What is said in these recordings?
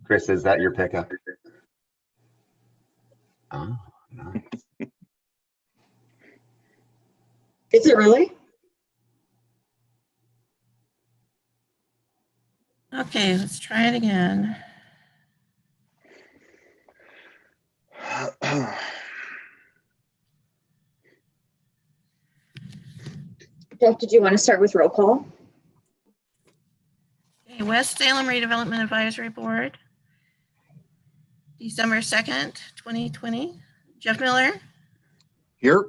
Chris, is that your pickup? Oh, nice. Is it really? Okay, let's try it again. Jeff, did you want to start with roll call? Okay, West Salem Redevelopment Advisory Board, December 2nd, 2020. Jeff Miller, Here.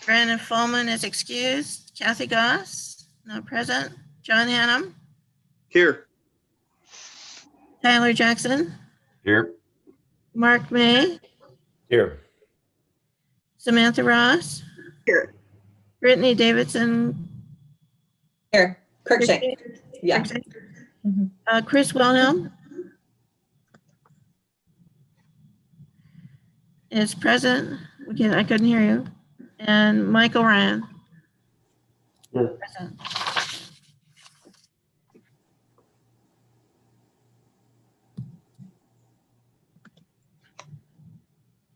Brandon Fulman is excused. Kathy Goss, not present. John Hannum, Here. Tyler Jackson, Here. Mark May, Here. Samantha Ross, Here. Brittany Davidson, Here. Kirkshank. Yeah. Chris Wilhelm is present. Again, I couldn't hear you. And Michael Ryan. Yeah. Present.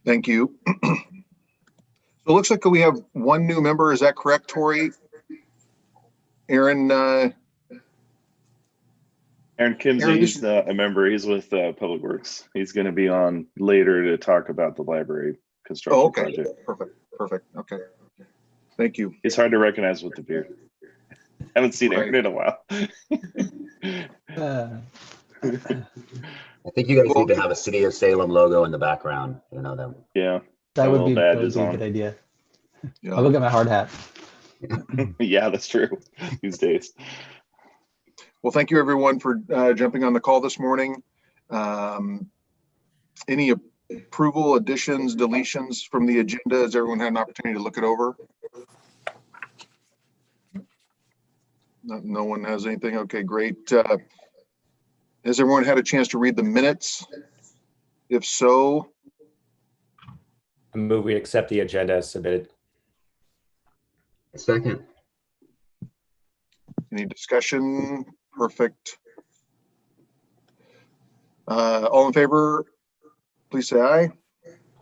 Thank you. So it looks like we have one new member. Is that correct, Tori? Aaron, Aaron Kimsey, he's not a member. He's with Public Works. He's going to be on later to talk about the library construction project. Perfect. Perfect. Okay. Thank you. It's hard to recognize with the beard. Haven't seen Aaron in a while. I think you guys need to have a City of Salem logo in the background. You know them. Yeah. That would be a badges on. good idea. Yeah. I'll go get my hard hat. Yeah, that's true these days. Well, thank you everyone for jumping on the call this morning. Any approval, additions, deletions from the agenda? Has everyone had an opportunity to look it over? No one has anything. Okay, great. Has everyone had a chance to read the minutes? If so, I move we accept the agenda as submitted. Second. any discussion? Perfect. All in favor, please say aye.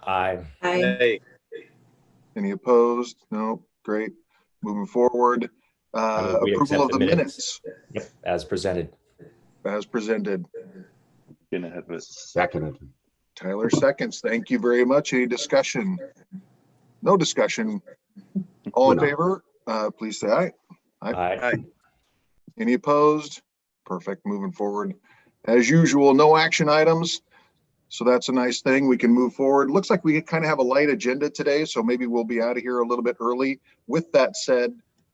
Aye. Aye. Any opposed? No. Great. Moving forward. We Approval accept of the minutes Yep, as presented. as presented. Getting ahead of it. Seconded. Tyler seconds. Thank you very much. Any discussion? No discussion. All in favor, please say aye. Aye. Any opposed? Perfect. Moving forward. As usual, no action items. So that's a nice thing. We can move forward. Looks like we kind of have a light agenda today, so maybe we'll be out of here a little bit early. With that said,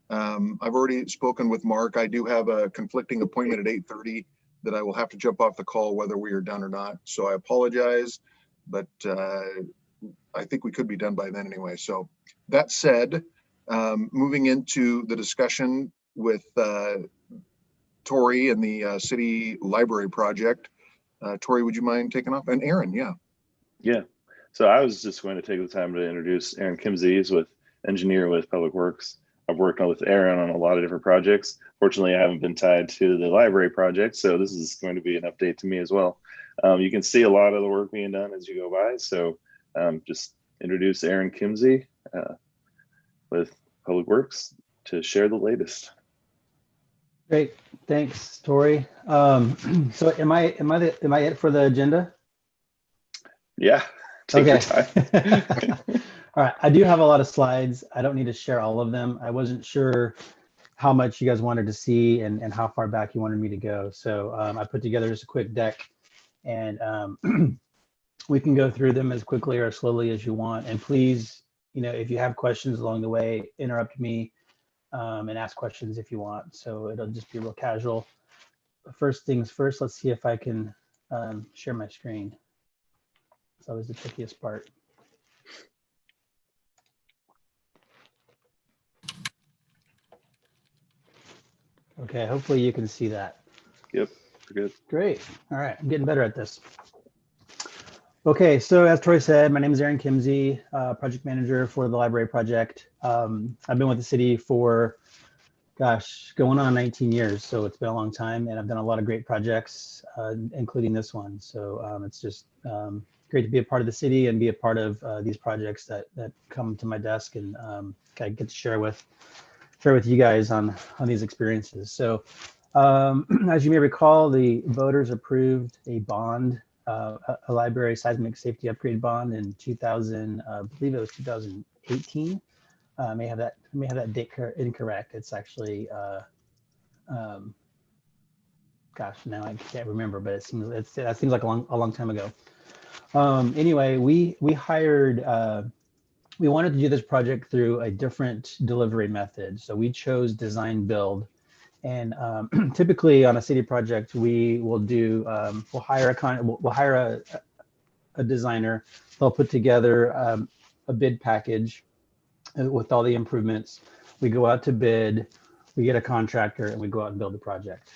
I've already spoken with Mark. I do have a conflicting appointment at 8:30 that I will have to jump off the call whether we are done or not. So I apologize, but I think we could be done by then anyway. So that said, moving into the discussion with Tori and the city library project. Tori, would you mind taking off? And Aaron, yeah. Yeah. So I was just going to take the time to introduce Aaron Kimsey. He's with engineer with Public Works. I've worked with Aaron on a lot of different projects. Fortunately, I haven't been tied to the library project, so this is going to be an update to me as well. You can see a lot of the work being done as you go by. So just introduce Aaron Kimsey with Public Works to share the latest. Great, thanks, Tori. So am I it for the agenda? Yeah, take your time. All right, I do have a lot of slides. I don't need to share all of them. I wasn't sure how much you guys wanted to see and how far back you wanted me to go. So I put together just a quick deck, and we can go through them as quickly or as slowly as you want. And please, if you have questions along the way, interrupt me and ask questions if you want. So it'll just be real casual. First things first, let's see if I can share my screen. It's always the trickiest part. Okay, hopefully you can see that. Yep, we're good. Great. All right, I'm getting better at this. Okay, so as Troy said, my name is Aaron Kimsey, project manager for the library project. I've been with the city for, gosh, going on 19 years, so it's been a long time, and I've done a lot of great projects, including this one. So it's just great to be a part of the city and be a part of these projects that come to my desk and I get to share with you guys on these experiences. So as you may recall, the voters approved a bond, a library seismic safety upgrade bond in 2000, I believe it was 2018. I may have that date incorrect. It's actually, gosh, now I can't remember, but that seems like a long time ago. Anyway, we hired. We wanted to do this project through a different delivery method, so we chose design build. And typically on a city project, we will do we'll hire a designer. They'll put together a bid package with all the improvements. We go out to bid, we get a contractor, and we go out and build the project.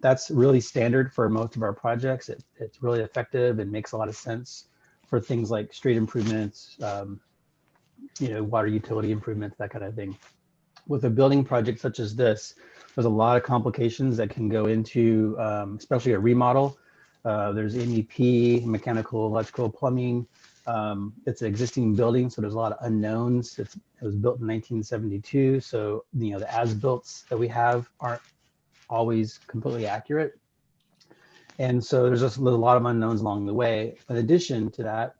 That's really standard for most of our projects. It's really effective and makes a lot of sense for things like street improvements, water utility improvements, that kind of thing. With a building project such as this, there's a lot of complications that can go into, especially a remodel. There's MEP, mechanical, electrical, plumbing. It's an existing building, so there's a lot of unknowns. It was built in 1972, so the as-builts that we have aren't always completely accurate. And so there's just a lot of unknowns along the way. In addition to that,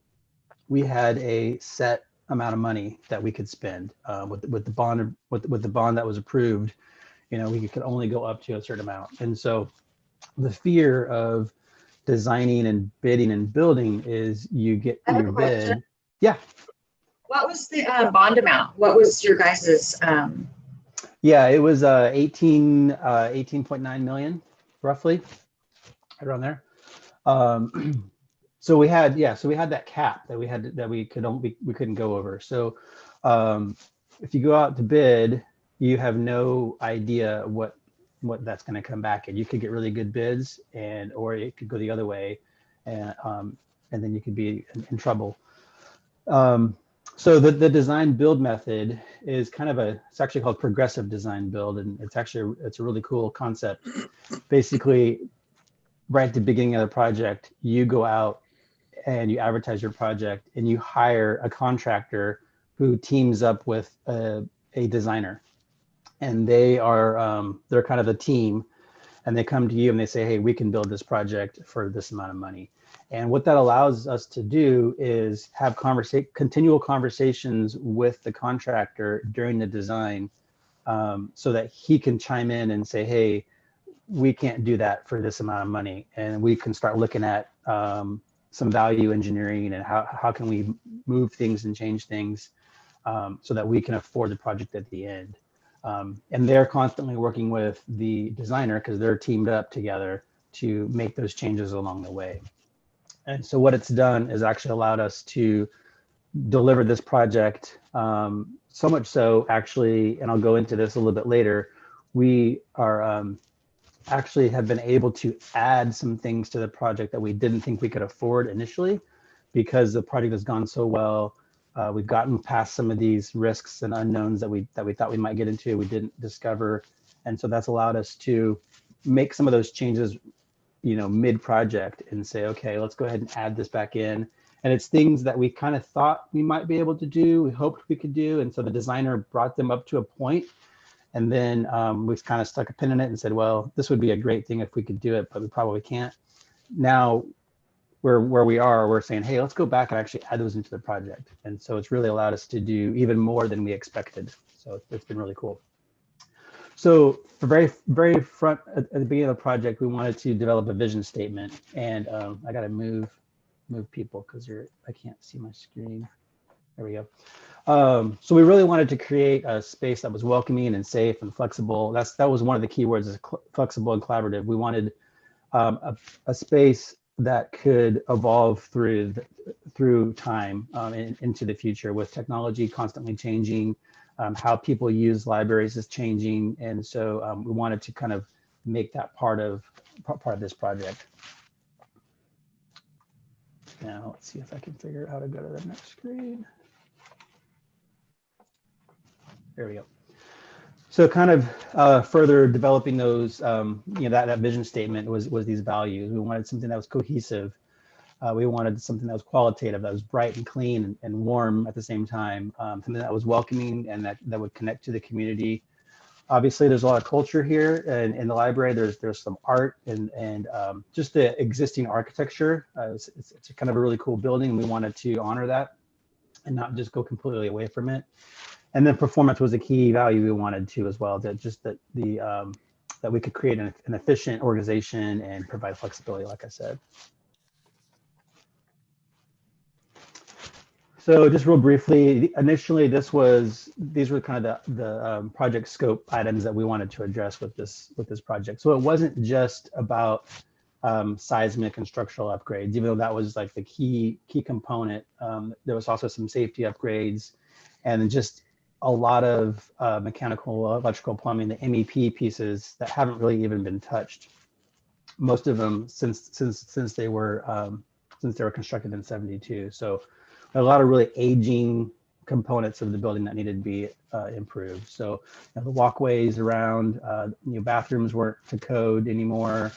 we had a set amount of money that we could spend with the bond that was approved. We could only go up to a certain amount. And so the fear of designing and bidding and building is you get your bid. Yeah. What was the bond amount? What was your guys's? Yeah, it was 18.9 million, roughly, right around there. So we had that cap that we couldn't go over. So if you go out to bid, you have no idea what that's going to come back at. You could get really good bids, or it could go the other way, and then you could be in trouble. So the design build method is it's actually called progressive design build, and it's a really cool concept. Basically, right at the beginning of the project, you go out and you advertise your project, and you hire a contractor who teams up with a designer, and they're kind of a team, and they come to you and they say, hey, we can build this project for this amount of money. And what that allows us to do is have continual conversations with the contractor during the design, so that he can chime in and say, hey, we can't do that for this amount of money. And we can start looking at some value engineering and how can we move things and change things so that we can afford the project at the end. And they're constantly working with the designer because they're teamed up together to make those changes along the way. And so what it's done is actually allowed us to deliver this project, so much so actually, and I'll go into this a little bit later, we are actually have been able to add some things to the project that we didn't think we could afford initially, because the project has gone so well. We've gotten past some of these risks and unknowns that we thought we might get into, we didn't discover. And so that's allowed us to make some of those changes, mid-project, and say, okay, let's go ahead and add this back in. And it's things that we kind of thought we might be able to do, we hoped we could do. And so the designer brought them up to a point, and then we've kind of stuck a pin in it and said, well, this would be a great thing if we could do it, but we probably can't. Now, where we are, we're saying, hey, let's go back and actually add those into the project. And so it's really allowed us to do even more than we expected. So it's been really cool. So for very front at the beginning of the project, we wanted to develop a vision statement. And I got to move people because I can't see my screen. There we go. So we really wanted to create a space that was welcoming and safe and flexible. That was one of the key words, is flexible and collaborative. We wanted a space that could evolve through time into the future, with technology constantly changing, how people use libraries is changing, and so we wanted to kind of make that part of this project. Now, let's see if I can figure out how to go to the next screen. There we go. So kind of further developing those, that vision statement was these values. We wanted something that was cohesive. We wanted something that was qualitative, that was bright and clean and warm at the same time, something that was welcoming and that would connect to the community. Obviously, there's a lot of culture here in the library. There's some art and just the existing architecture. It's kind of a really cool building. We wanted to honor that and not just go completely away from it. And then performance was a key value we wanted to as well. That we could create an efficient organization and provide flexibility, like I said. So just real briefly, initially these were kind of the project scope items that we wanted to address with this project. So it wasn't just about seismic and structural upgrades, even though that was like the key component. There was also some safety upgrades and just a lot of mechanical, electrical, plumbing, the MEP pieces that haven't really even been touched. Most of them since they were constructed in '72. So a lot of really aging components of the building that needed to be improved. So the walkways around, bathrooms weren't to code anymore.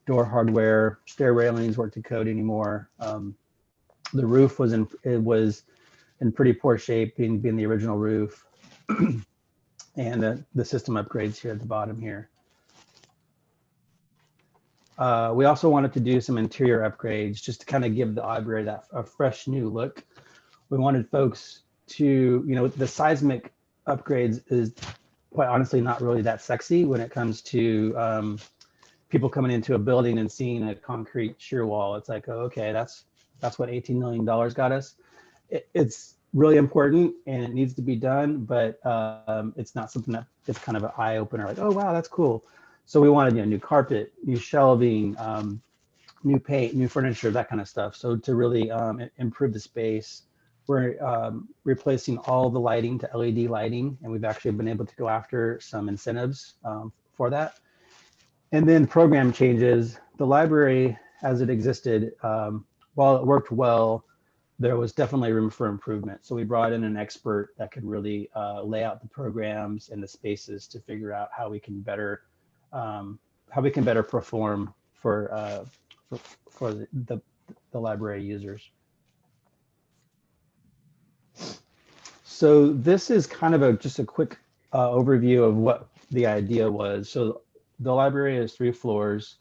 Door hardware, stair railings weren't to code anymore. The roof was in pretty poor shape, being the original roof, and the system upgrades here at the bottom here. We also wanted to do some interior upgrades just to kind of give the library a fresh new look. We wanted folks to, the seismic upgrades is quite honestly not really that sexy when it comes to people coming into a building and seeing a concrete shear wall. It's like, oh, okay, that's what $18 million got us. It's really important and it needs to be done, but it's not something that is kind of an eye opener. Like, oh wow, that's cool. So we wanted new carpet, new shelving, new paint, new furniture, that kind of stuff. So to really improve the space, we're replacing all the lighting to LED lighting, and we've actually been able to go after some incentives for that. And then program changes. The library, as it existed, while it worked well, there was definitely room for improvement. So we brought in an expert that could really lay out the programs and the spaces to figure out how we can better perform for the library users. So this is kind of just a quick overview of what the idea was. So the library has 3 floors,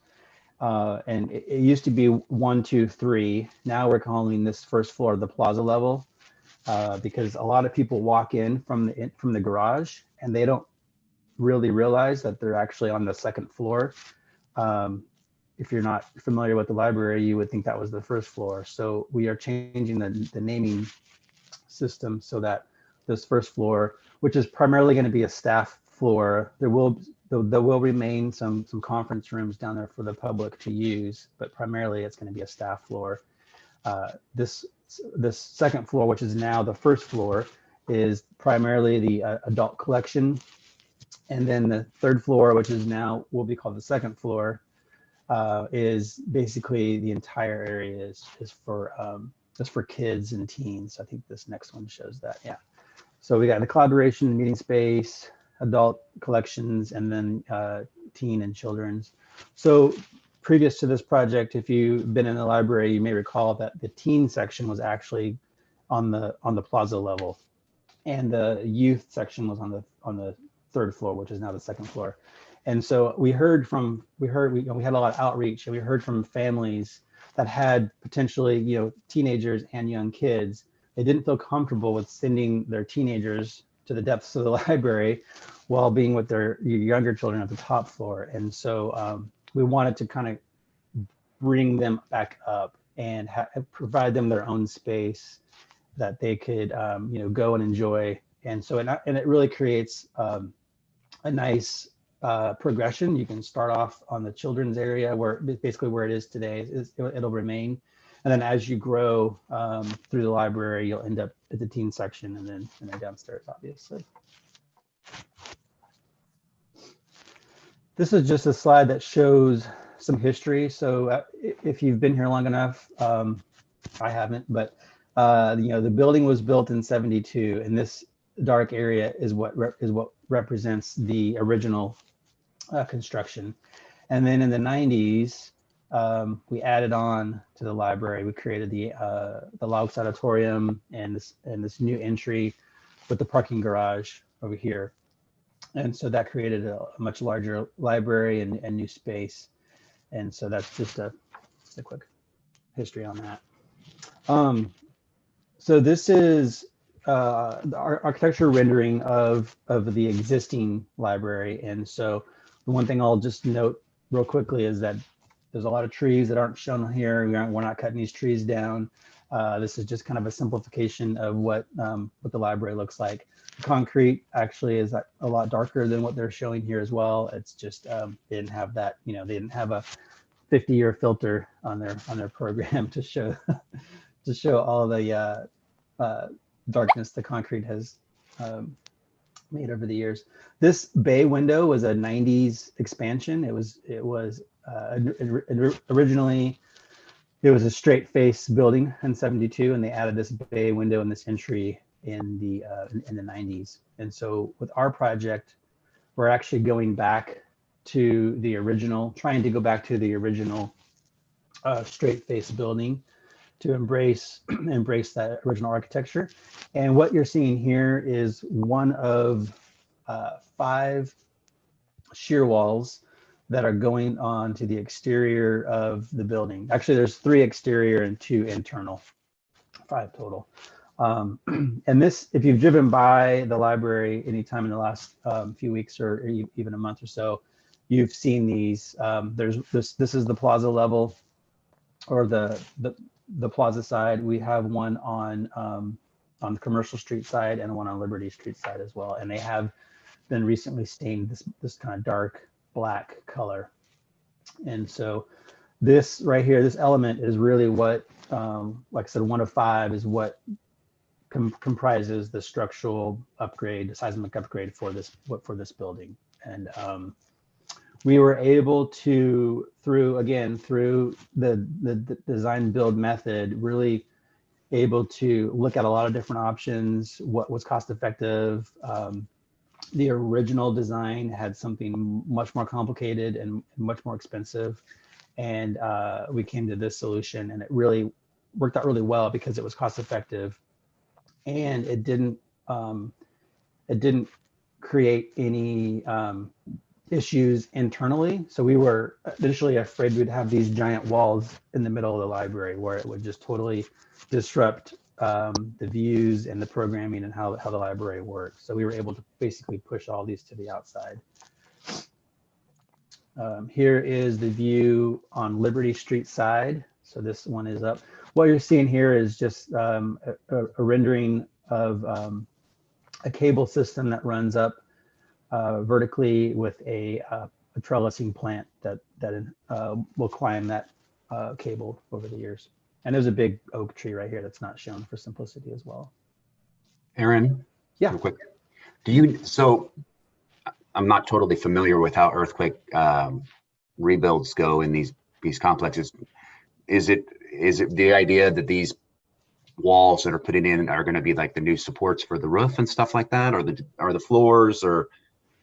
and it used to be 1, 2, 3. Now we're calling this first floor the plaza level because a lot of people walk in from the garage and they don't really realize that they're actually on the 2nd floor. If you're not familiar with the library, you would think that was the 1st floor. So we are changing the naming system so that this 1st floor, which is primarily going to be a staff floor, there will remain some conference rooms down there for the public to use, but primarily it's going to be a staff floor. This 2nd floor, which is now the 1st floor, is primarily the adult collection. And then the 3rd floor, which is now will be called the 2nd floor, is basically the entire area is for kids and teens. I think this next one shows that. Yeah. So we got the collaboration, meeting space, adult collections, and then teen and children's. So previous to this project, if you've been in the library, you may recall that the teen section was actually on the plaza level, and the youth section was on the 3rd floor, which is now the 2nd floor. And so we had a lot of outreach, and we heard from families that had potentially, teenagers and young kids. They didn't feel comfortable with sending their teenagers to the depths of the library while being with their younger children at the top floor. And so we wanted to kind of bring them back up and provide them their own space that they could, go and enjoy. And so, and it really creates a nice progression. You can start off on the children's area where it is today. It'll remain. And then as you grow through the library, you'll end up at the teen section and then downstairs, obviously. This is just a slide that shows some history. So if you've been here long enough, I haven't, but the building was built in 72, and this dark area is what represents the original construction. And then in the 90s, we added on to the library. We created the Laux Auditorium and this new entry with the parking garage over here. And so that created a much larger library and new space. And so that's just a quick history on that. So this is the architecture rendering of the existing library. And so the one thing I'll just note real quickly is that there's a lot of trees that aren't shown here. We're not cutting these trees down. This is just kind of a simplification of what the library looks like. The concrete actually is a lot darker than what they're showing here as well. It's just they didn't have that, they didn't have a 50-year filter on their program to show all the darkness the concrete has made over the years. This bay window was a 90s expansion. It was originally it was a straight face building in 72, and they added this bay window and this entry in the 90s. And so with our project, we're actually going back to the original, trying to go back to the original straight face building to embrace that original architecture. And what you're seeing here is one of 5 shear walls that are going on to the exterior of the building. Actually, there's 3 exterior and 2 internal, 5 total. And this, if you've driven by the library anytime in the last few weeks or even a month or so, you've seen these. There's this is the plaza level, or the plaza side. We have one on the Commercial Street side and one on Liberty Street side as well. And they have been recently stained this kind of dark black color. And so this right here, this element is really what, like I said, one of 5 is what comprises the structural upgrade, the seismic upgrade for this building. And we were able to, through the design build method, really able to look at a lot of different options, what was cost effective. The original design had something much more complicated and much more expensive. And we came to this solution, and it really worked out really well because it was cost effective, and it didn't create any issues internally. So we were initially afraid we'd have these giant walls in the middle of the library where it would just totally disrupt the views and the programming and how the library works. So we were able to basically push all these to the outside. Here is the view on Liberty Street side. So this one is up. What you're seeing here is just a rendering of a cable system that runs up vertically with a trellising plant that will climb that cable over the years. And there's a big oak tree right here that's not shown for simplicity as well. Aaron? Yeah. Real quick. So I'm not totally familiar with how earthquake rebuilds go in these complexes. Is it the idea that these walls that are put in are going to be like the new supports for the roof and stuff like that, or the floors, or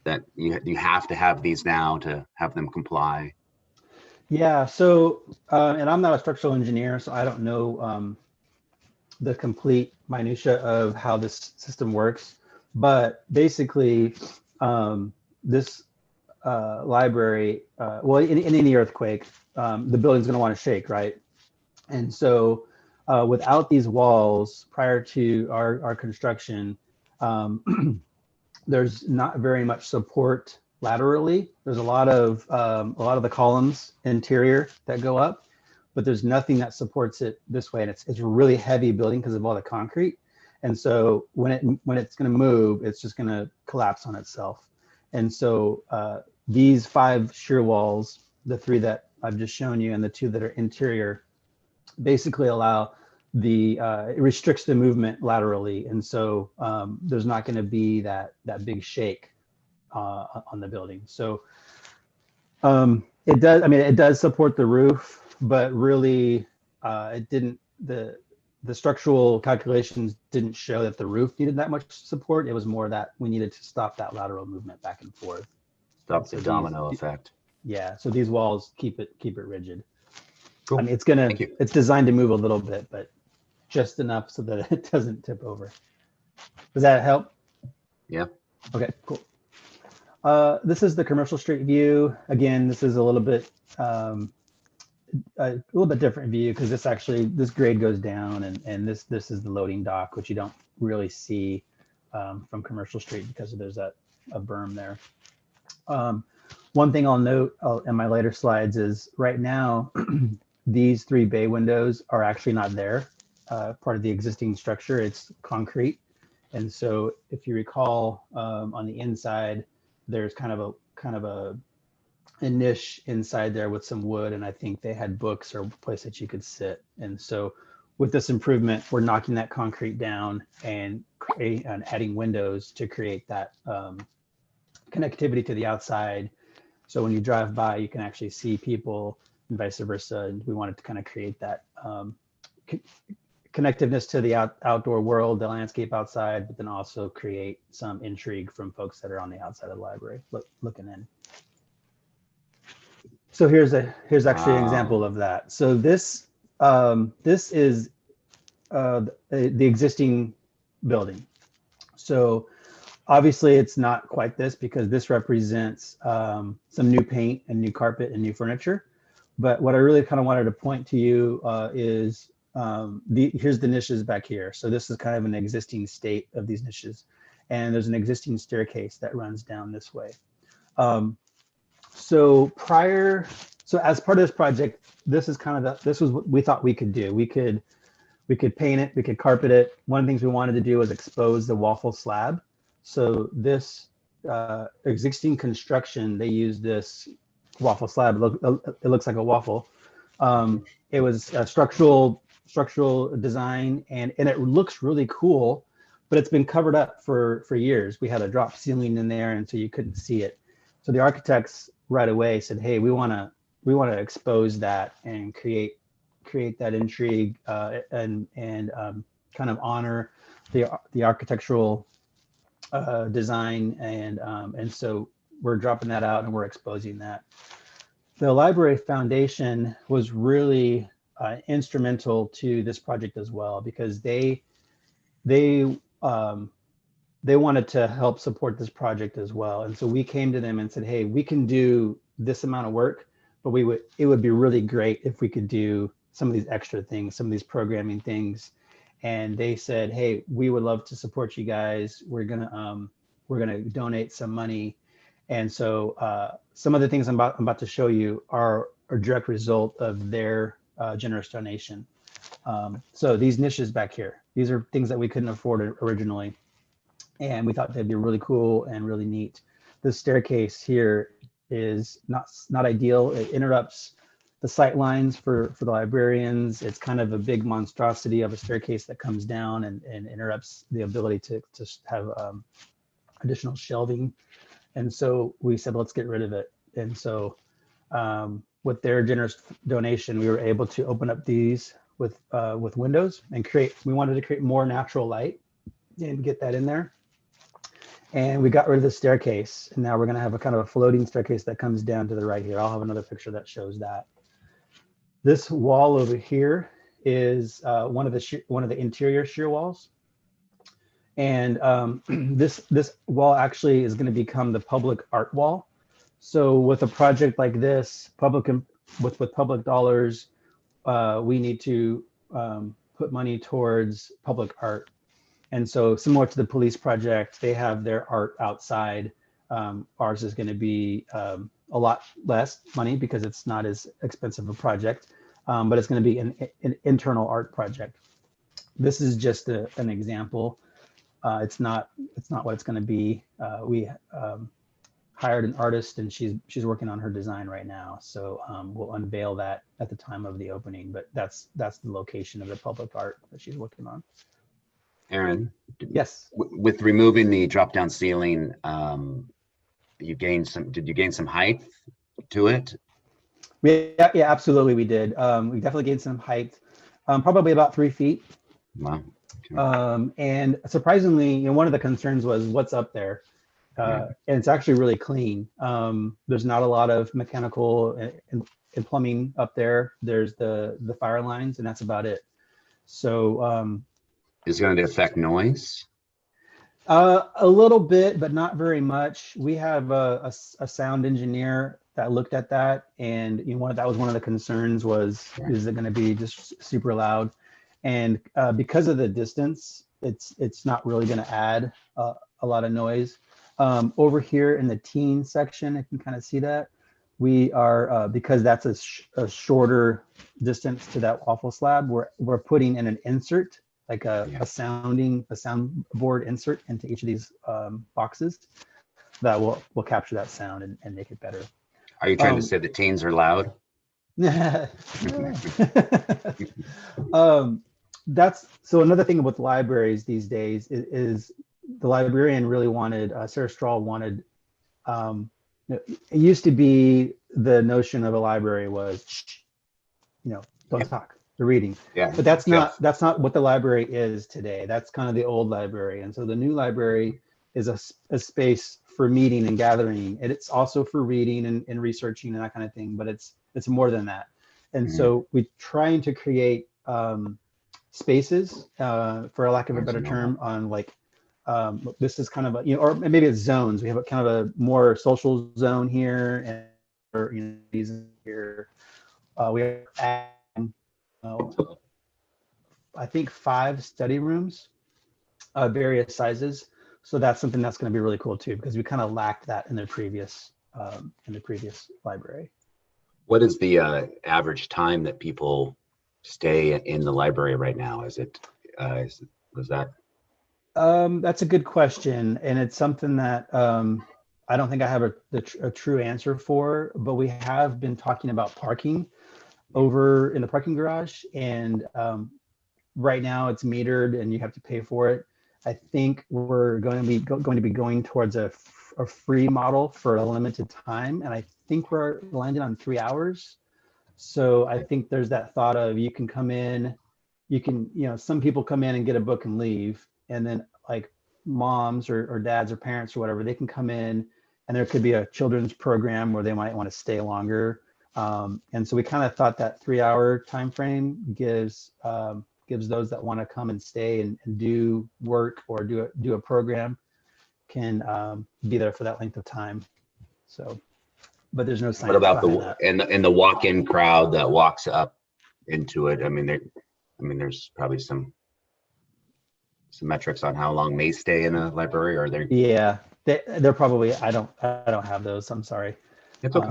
that you have to have these now to have them comply? Yeah, so and I'm not a structural engineer, so I don't know the complete minutia of how this system works, but basically this library, well, in any earthquake, the building's going to want to shake, right? And so without these walls, prior to our construction, there's not very much support laterally. There's a lot of the columns interior that go up, but there's nothing that supports it this way. And it's a really heavy building because of all the concrete. And so when it's going to move, it's just going to collapse on itself. And so these 5 shear walls, the 3 that I've just shown you and the 2 that are interior, basically allow it restricts the movement laterally. And so there's not going to be that big shake on the building. So it does support the roof, but really it didn't the structural calculations didn't show that the roof needed that much support. It was more that we needed to stop that lateral movement back and forth. Stop So the domino effect. Yeah, so these walls keep it rigid. Cool. I mean, Thank you. it's designed to move a little bit, but just enough so that it doesn't tip over. Does that help? Yeah. Okay, cool. This is the commercial street view. Again, this is a little bit different view because this grade goes down, and this is the loading dock, which you don't really see from Commercial Street because there's a berm there. One thing I'll note in my later slides is right now these 3 bay windows are actually not there, part of the existing structure. It's concrete, and so if you recall, on the inside there's kind of a niche inside there with some wood, and I think they had books or a place that you could sit. And so with this improvement, we're knocking that concrete down and adding windows to create that connectivity to the outside. So when you drive by, you can actually see people and vice versa. And we wanted to kind of create that connectiveness to the outdoor world, the landscape outside, but then also create some intrigue from folks that are on the outside of the library looking in. So here's actually an example of that. So this is the existing building. So obviously it's not quite this because this represents some new paint and new carpet and new furniture. But what I really kind of wanted to point to you is here's the niches back here. So this is kind of an existing state of these niches, and there's an existing staircase that runs down this way. So as part of this project, this was what we thought we could do. We could paint it, we could carpet it. One of the things we wanted to do was expose the waffle slab. So this existing construction, they use this waffle slab. It looks like a waffle. It was a structural design, and it looks really cool, but it's been covered up for years. We had a drop ceiling in there, and so you couldn't see it. So the architects right away said, "Hey, we want to expose that and create that intrigue and kind of honor the architectural design." And so we're dropping that out and we're exposing that. The library foundation was really instrumental to this project as well, because they wanted to help support this project as well. And so we came to them and said, "Hey, we can do this amount of work, but it would be really great if we could do some of these extra things, some of these programming things." And they said, "Hey, we would love to support you guys. We're gonna donate some money." And so some of the things I'm about to show you are a direct result of their generous donation. So these niches back here, these are things that we couldn't afford originally, and we thought they'd be really cool and really neat. This staircase here is not ideal. It interrupts the sight lines for the librarians. It's kind of a big monstrosity of a staircase that comes down and interrupts the ability to have additional shelving. And so we said, let's get rid of it. And so with their generous donation, we were able to open up these with windows and we wanted to create more natural light and get that in there. And we got rid of the staircase, and now we're going to have a kind of a floating staircase that comes down to the right here. I'll have another picture that shows that. This wall over here is one of the interior shear walls, and this wall actually is going to become the public art wall. So with a project like this, with public dollars, we need to put money towards public art. And so similar to the police project, they have their art outside. Ours is going to be a lot less money because it's not as expensive a project, but it's going to be an internal art project. This is just an example. It's not what it's going to be. We hired an artist, and she's working on her design right now. So we'll unveil that at the time of the opening. But that's the location of the public art that she's working on. Aaron, yes. With removing the drop-down ceiling, did you gain some height to it? Yeah, absolutely, we did. We definitely gained some height. Probably about 3 feet. Wow. And surprisingly, one of the concerns was what's up there. And it's actually really clean. There's not a lot of mechanical and plumbing up there. There's the fire lines, and that's about it. So Is it going to affect noise? a little bit, but not very much. We have a sound engineer that looked at that, and that was one of the concerns was, is it going to be just super loud? And because of the distance, it's not really going to add a lot of noise. Over here in the teen section, I can kind of see that we are because that's a shorter distance to that waffle slab. We're putting in an insert, like a soundboard insert into each of these boxes that will capture that sound and make it better. Are you trying to say the teens are loud? That's so another thing with libraries these days is the librarian really wanted, Sarah Strahl wanted, it used to be the notion of a library was, don't talk, they're reading. Yeah. But that's not what the library is today. That's kind of the old library. And so the new library is a space for meeting and gathering. And it's also for reading and researching and that kind of thing, but it's more than that. And so we're trying to create spaces, for a lack of a better term, on like, this is kind of a, or maybe it's zones. We have a kind of a more social zone here, and or these here. We have, I think 5 study rooms, various sizes. So that's something that's going to be really cool too, because we kind of lacked that in the previous library. What is the average time that people stay in the library right now? Is it was that? That's a good question, and it's something that I don't think I have a true answer for, but we have been talking about parking over in the parking garage, and right now it's metered and you have to pay for it. I think we're going to be going towards a free model for a limited time, and I think we're landing on 3 hours. So I think there's that thought of you can come in, you can, some people come in and get a book and leave, and then like moms or dads or parents or whatever, they can come in and there could be a children's program where they might want to stay longer. And so we kind of thought that 3 hour time frame gives those that want to come and stay and do work or do a program can be there for that length of time. So, but there's no science. What about the walk-in crowd that walks up into it? I mean, there's probably some metrics on how long they stay in a library, or they're. Yeah, they're probably. I don't have those. I'm sorry. It's okay.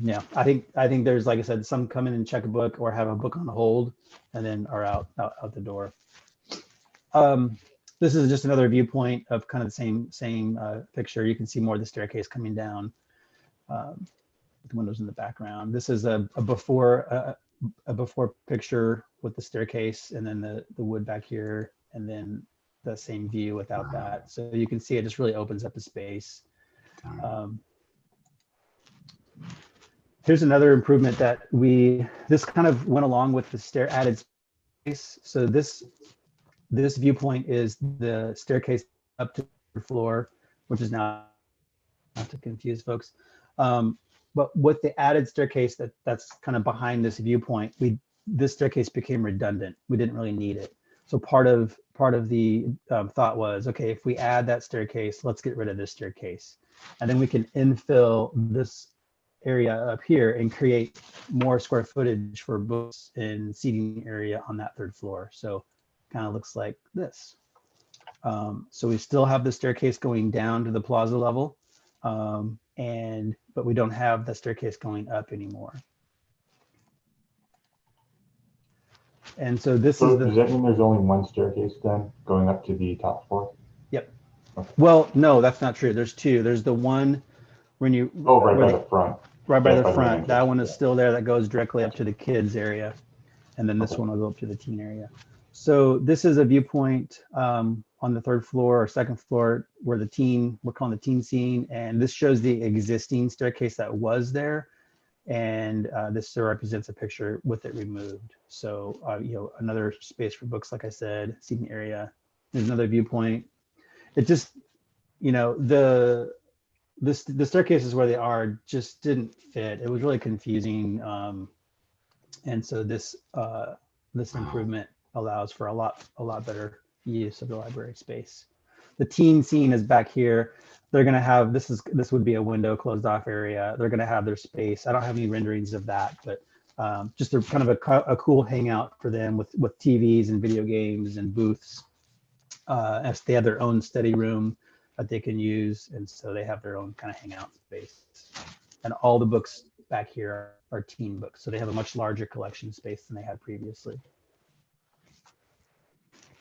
Yeah, I think there's, like I said, some come in and check a book or have a book on hold and then are out the door. This is just another viewpoint of kind of the same picture. You can see more of the staircase coming down, with the windows in the background. This is a before picture with the staircase, and then the wood back here, and then the same view without that. So you can see it just really opens up the space. Here's another improvement that this kind of went along with the added space. So this viewpoint is the staircase up to the floor, which is now, not to confuse folks. But with the added staircase that's kind of behind this viewpoint, this staircase became redundant. We didn't really need it. So part of the thought was, okay, if we add that staircase, let's get rid of this staircase, and then we can infill this area up here and create more square footage for books and seating area on that 3rd floor. So kind of looks like this. So we still have the staircase going down to the plaza level, but we don't have the staircase going up anymore. And so this is does that mean there's only one staircase then going up to the top floor? Yep. Okay. Well, no, that's not true. There's 2. There's the one when you right by the front. Right by the front. That one is still there. That goes directly up to the kids area, and then this one will go up to the teen area. So this is a viewpoint on the 3rd floor or 2nd floor where we're calling the teen scene, and this shows the existing staircase that was there. And this represents a picture with it removed. So, another space for books, like I said, seating area. There's another viewpoint. It just, the staircases where they are just didn't fit. It was really confusing. And so this improvement allows for a lot better use of the library space. The teen scene is back here. They're going to have, this would be a window closed off area. They're going to have their space. I don't have any renderings of that, but just a kind of a cool hangout for them with TVs and video games and booths. As they have their own study room that they can use. And so they have their own kind of hangout space. And all the books back here are teen books. So they have a much larger collection space than they had previously.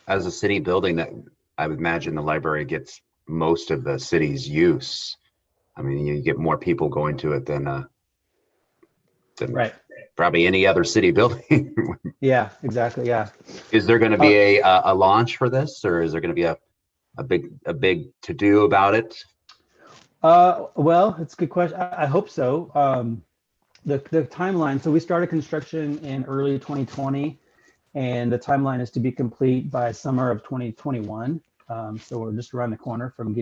As a city building, that I would imagine the library gets most of the city's use. I mean, you get more people going to it than right. Probably any other city building. Yeah, exactly. Yeah. Is there going to be a launch for this, or is there going to be a big to do about it? Well, it's a good question. I hope so. The timeline. So we started construction in early 2020, and the timeline is to be complete by summer of 2021. So we're just around the corner from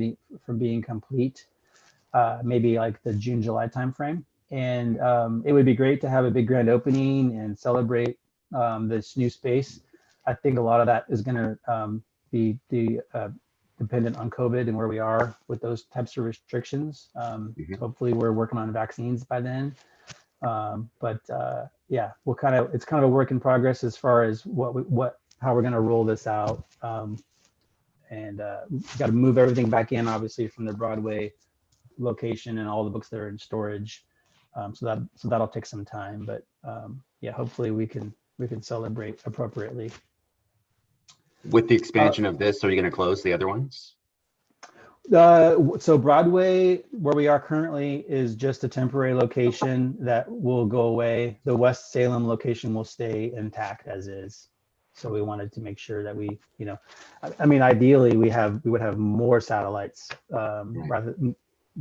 being complete, maybe like the June, July timeframe. And it would be great to have a big grand opening and celebrate this new space. I think a lot of that is going to be dependent on COVID and where we are with those types of restrictions. Hopefully we're working on vaccines by then. Yeah, it's kind of a work in progress as far as how we're going to roll this out. We've got to move everything back in, obviously, from the Broadway location and all the books that are in storage. So that'll take some time, but yeah, hopefully we can celebrate appropriately. With the expansion of this, are you going to close the other ones? So Broadway, where we are currently, is just a temporary location that will go away. The West Salem location will stay intact as is. So we wanted to make sure that we, I mean, ideally we would have more satellites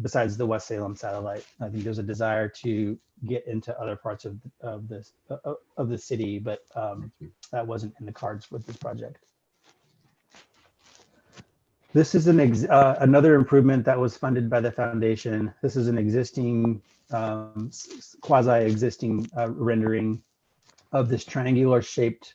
besides the West Salem satellite. I think there's a desire to get into other parts of the city, but that wasn't in the cards with this project. This is another improvement that was funded by the foundation. This is an existing, quasi-existing rendering of this triangular shaped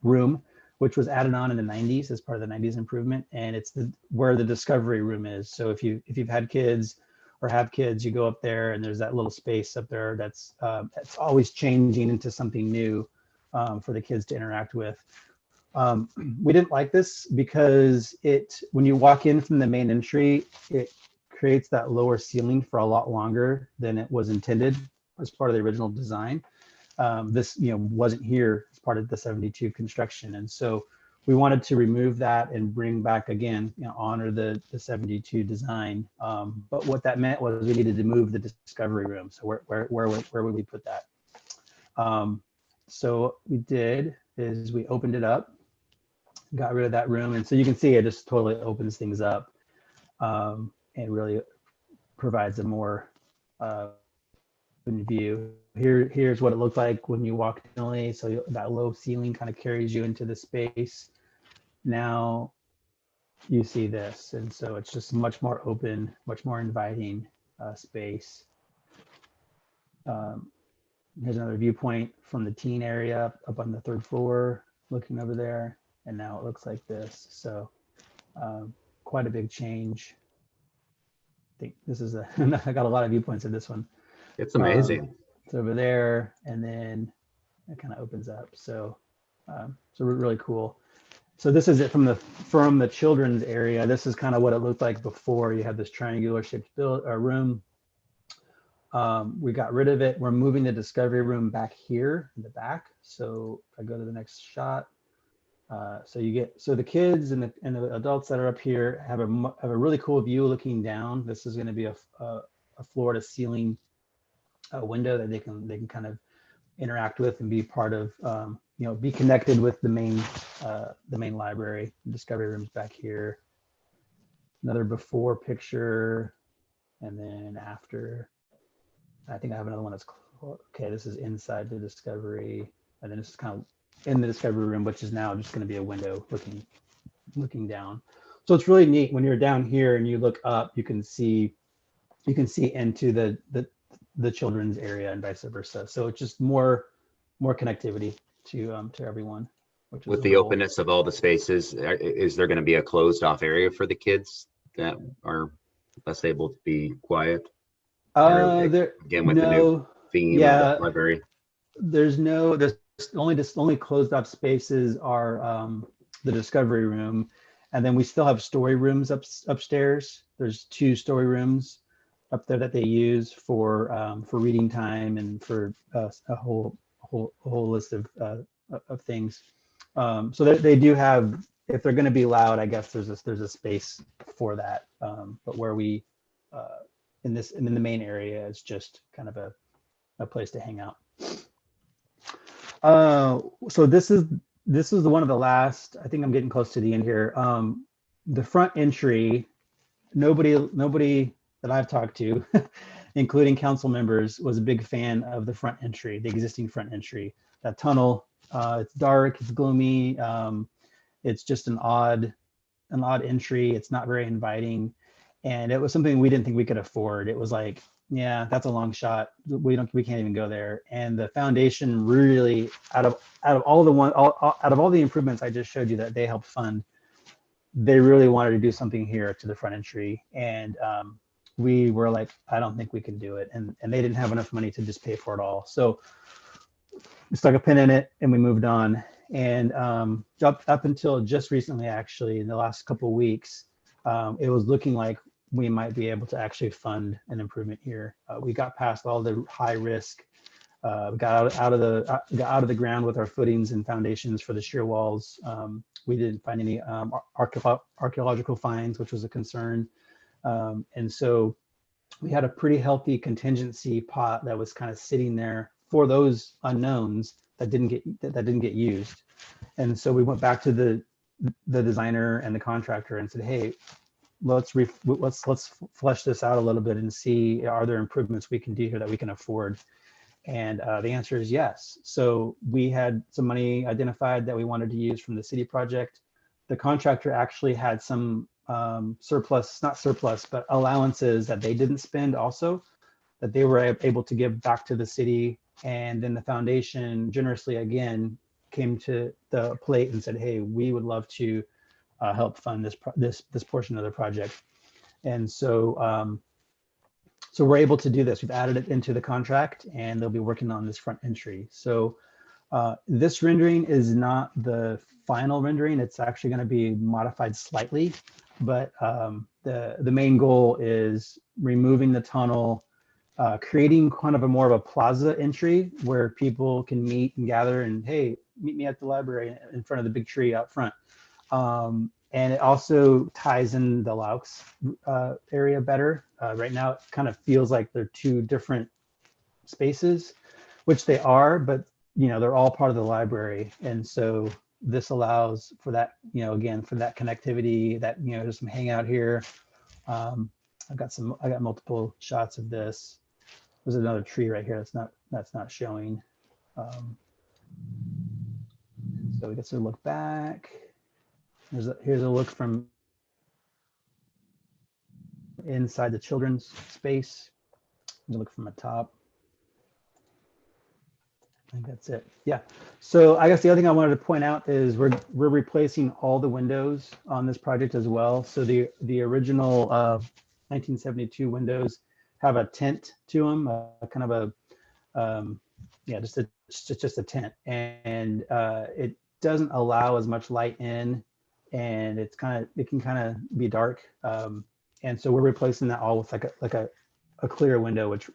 room, which was added on in the 90s as part of the 90s improvement. And it's where the discovery room is. So if you've had kids or have kids, you go up there and there's that little space up there that's always changing into something new for the kids to interact with. We didn't like this because when you walk in from the main entry, it creates that lower ceiling for a lot longer than it was intended as part of the original design. This wasn't here as part of the 72 construction. And so we wanted to remove that and bring back again, honor the 72 design. But what that meant was we needed to move the discovery room. So where would we put that? So what we did is we opened it up, got rid of that room. And so you can see it just totally opens things up and really provides a more view. Here's what it looked like when you walked in. So that low ceiling kind of carries you into the space. Now you see this. And so it's just much more open, much more inviting space. Here's another viewpoint from the teen area up on the 3rd floor, looking over there. And now it looks like this. So quite a big change. I think this is I got a lot of viewpoints of this one. It's amazing. It's over there, and then it kind of opens up. So really cool. So this is it from the children's area. This is kind of what it looked like before. You had this triangular shaped room. We got rid of it. We're moving the discovery room back here in the back. So if I go to the next shot, so the kids and the adults that are up here have a really cool view looking down. This is going to be a floor to ceiling window that they can kind of interact with and be part of, be connected with the main library. The discovery room's back here. Another before picture, and then after. I think I have another one that's Okay, this is inside the Discovery, and then this is kind of in the Discovery room, which is now just going to be a window looking down. So it's really neat when you're down here and you look up, you can see into the children's area and vice versa. So it's just more connectivity to everyone. Which With is the cool. openness of all the spaces, is there going to be a closed off area for the kids that are less able to be quiet? There Again, with the new theme of the library. There's only closed off spaces are the Discovery room, and then we still have story rooms upstairs. There's 2 story rooms up there that they use for reading time and for a whole list of things. So they do have, if they're going to be loud, I guess there's a space for that. But where we in the main area, it's just kind of a place to hang out. So this is one of the last, I think I'm getting close to the end here. The front entry, nobody that I've talked to, including council members, was a big fan of the front entry, the existing front entry. That tunnel, it's dark, it's gloomy, it's just an odd entry. It's not very inviting, and it was something we didn't think we could afford. It was like, yeah, that's a long shot. We can't even go there. And the foundation really, out of all the improvements I just showed you that they helped fund, they really wanted to do something here to the front entry. And we were like, I don't think we can do it. And they didn't have enough money to just pay for it all. So we stuck a pin in it and we moved on. And up until just recently, actually, in the last couple of weeks, it was looking like we might be able to actually fund an improvement here. We got past all the high risk, got out of the ground with our footings and foundations for the shear walls. We didn't find any archaeological finds, which was a concern. And so we had a pretty healthy contingency pot that was kind of sitting there for those unknowns that didn't get used. And so we went back to the designer and the contractor and said, hey, let's flesh this out a little bit and see, are there improvements we can do here that we can afford? And the answer is yes. So we had some money identified that we wanted to use from the city project. The contractor actually had some surplus, not surplus, but allowances that they didn't spend also, that they were able to give back to the city. And then the foundation generously again came to the plate and said, hey, we would love to help fund this portion of the project. And so so we're able to do this. We've added it into the contract and they'll be working on this front entry. So this rendering is not the final rendering. It's actually going to be modified slightly, but the main goal is removing the tunnel, creating kind of more of a plaza entry where people can meet and gather and, hey, meet me at the library in front of the big tree out front. And it also ties in the Laux area better. Right now, it kind of feels like they're 2 different spaces, which they are, but they're all part of the library. And so this allows for that, again, for that connectivity, that, there's some hangout here. I got multiple shots of this. There's another tree right here that's not showing. So we get to look back. Here's a look from inside the children's space. Look from the top. I think that's it. Yeah. So I guess the other thing I wanted to point out is we're replacing all the windows on this project as well. So the original 1972 windows have a tint to them, kind of a just a tint, and it doesn't allow as much light in, and it can kind of be dark. And so we're replacing that all with like a clear window, which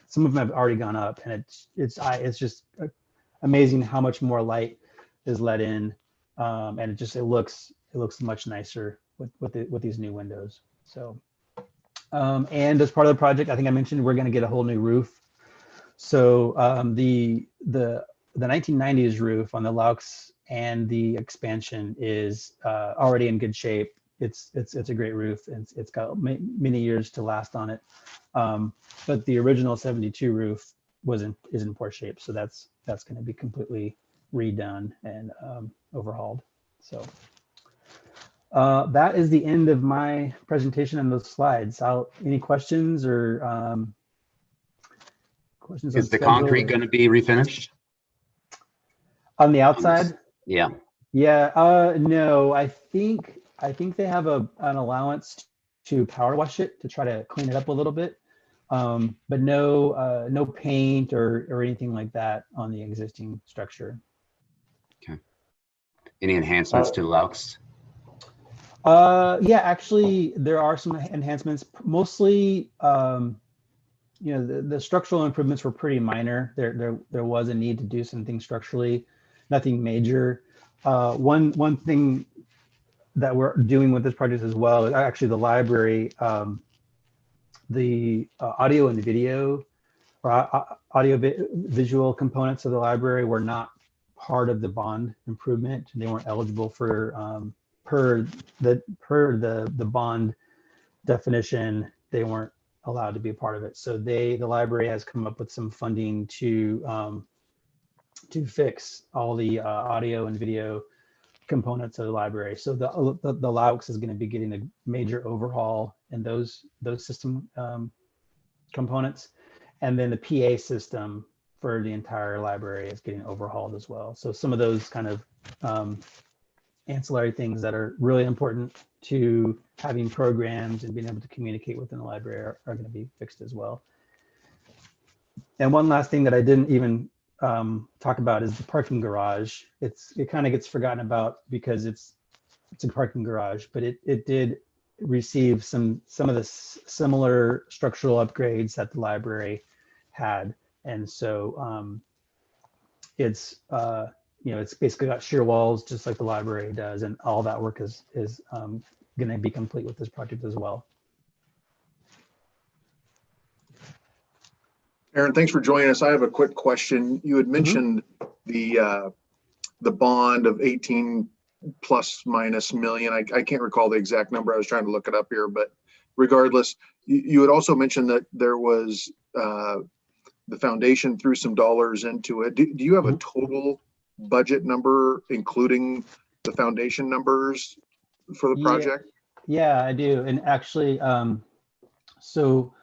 some of them have already gone up, and it's just amazing how much more light is let in, and it looks much nicer with these new windows. So, and as part of the project, I think I mentioned we're going to get a whole new roof. So the 1990s roof on the Laux and the expansion is already in good shape. It's a great roof, and it's got many years to last on it. But the original 72 roof is in poor shape. So that's going to be completely redone and overhauled. So that is the end of my presentation and those slides. Any questions or questions? Is the concrete going to be refinished? On the outside? Yeah. Yeah. No, I think they have an allowance to power wash it to try to clean it up a little bit. But no paint or anything like that on the existing structure. Okay. Any enhancements to the Laux? Yeah, actually, there are some enhancements. Mostly, the structural improvements were pretty minor. There was a need to do some things structurally, nothing major. One thing that we're doing with this project as well is actually the library. The audio and video or visual components of the library were not part of the bond improvement. They weren't eligible for per the bond definition. They weren't allowed to be a part of it. So the library has come up with some funding to fix all the audio and video components of the library. So the Laux is going to be getting a major overhaul in those system components, and then the PA system for the entire library is getting overhauled as well. So some of those kind of ancillary things that are really important to having programs and being able to communicate within the library are going to be fixed as well. And one last thing that I didn't even talk about is the parking garage. It kind of gets forgotten about because it's a parking garage, but it did receive some of the similar structural upgrades that the library had, and so it's basically got shear walls just like the library does, and all that work is going to be complete with this project as well. Aaron, thanks for joining us. I have a quick question. You had mentioned the bond of 18 plus minus million. I can't recall the exact number. I was trying to look it up here, but regardless, you had also mentioned that there was the foundation threw some dollars into it. Do you have a total budget number, including the foundation numbers for the project? Yeah, I do. And actually, so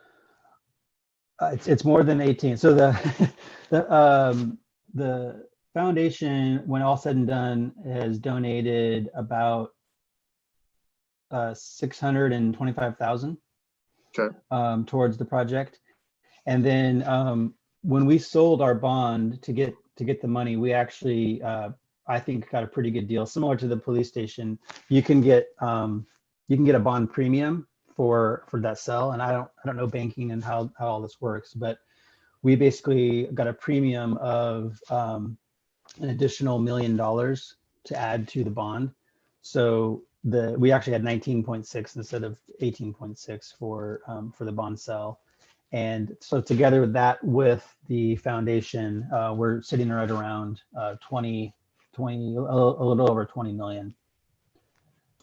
it's more than 18. So the foundation, when all said and done, has donated about $625,000 towards the project. And then when we sold our bond to get the money, we actually I think got a pretty good deal. Similar to the police station, you can get a bond premium for that sell. And I don't know banking and how all this works, but we basically got a premium of an additional $1 million to add to the bond. So we actually had 19.6 instead of 18.6 for the bond sell. And so together with that, with the foundation, we're sitting right around a little over 20 million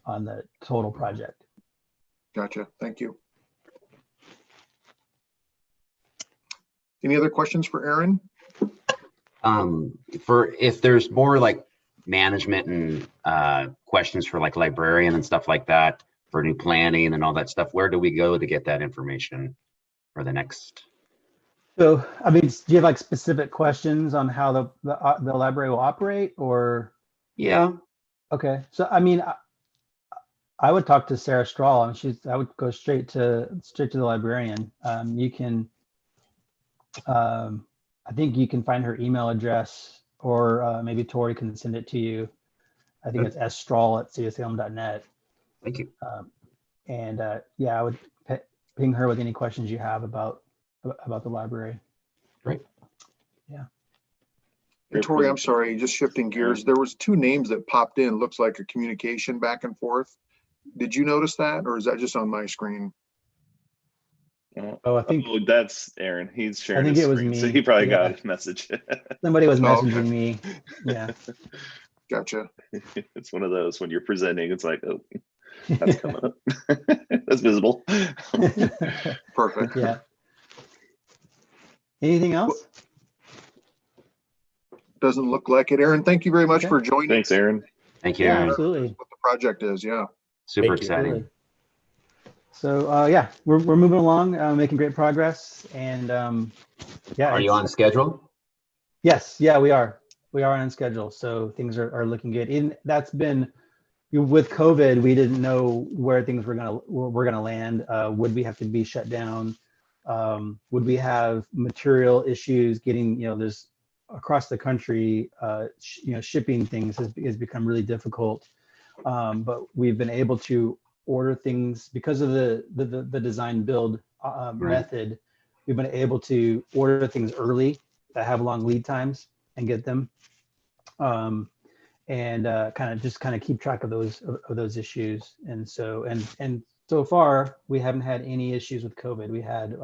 on the total project. Gotcha. Thank you. Any other questions for Aaron? For if there's more like management and questions for like librarian and stuff like that for new planning and all that stuff, where do we go to get that information for the next? So, I mean, do you have like specific questions on how the library will operate, or? Yeah. Okay. So, I mean, I would talk to Sarah Strahl. I mean, I would go straight to the librarian. You can, I think you can find her email address, or maybe Tori can send it to you. I think it's sstrahl@csalem.net. Thank you. Yeah, I would ping her with any questions you have about the library. Great. Yeah. Hey, Tori, I'm sorry, just shifting gears. There was two names that popped in. Looks like a communication back and forth. Did you notice that, or is that just on my screen? Oh, I think that's Aaron. He's sharing. I think his it was screen, me. so he probably Yeah. got a message. Somebody was Oh, messaging okay. me. Yeah. Gotcha. It's one of those when you're presenting, it's like, oh, that's coming up. That's visible. Perfect. Yeah. Anything else? doesn't look like it. Aaron, thank you very much Okay. for joining. Thanks, Aaron. Thank you, Yeah, Aaron. absolutely. What the project is, yeah. Super Thank you. exciting. Absolutely. So yeah, we're moving along, making great progress, and yeah. Are you on schedule? Yes, yeah, we are. We are on schedule, so things are looking good. That's been with COVID, we didn't know where things were gonna land. Would we have to be shut down? Would we have material issues getting, there's across the country, shipping things has become really difficult. But we've been able to order things because of the design build method. We've been able to order things early that have long lead times and get them, and kind of keep track of those issues. And so far we haven't had any issues with COVID. We had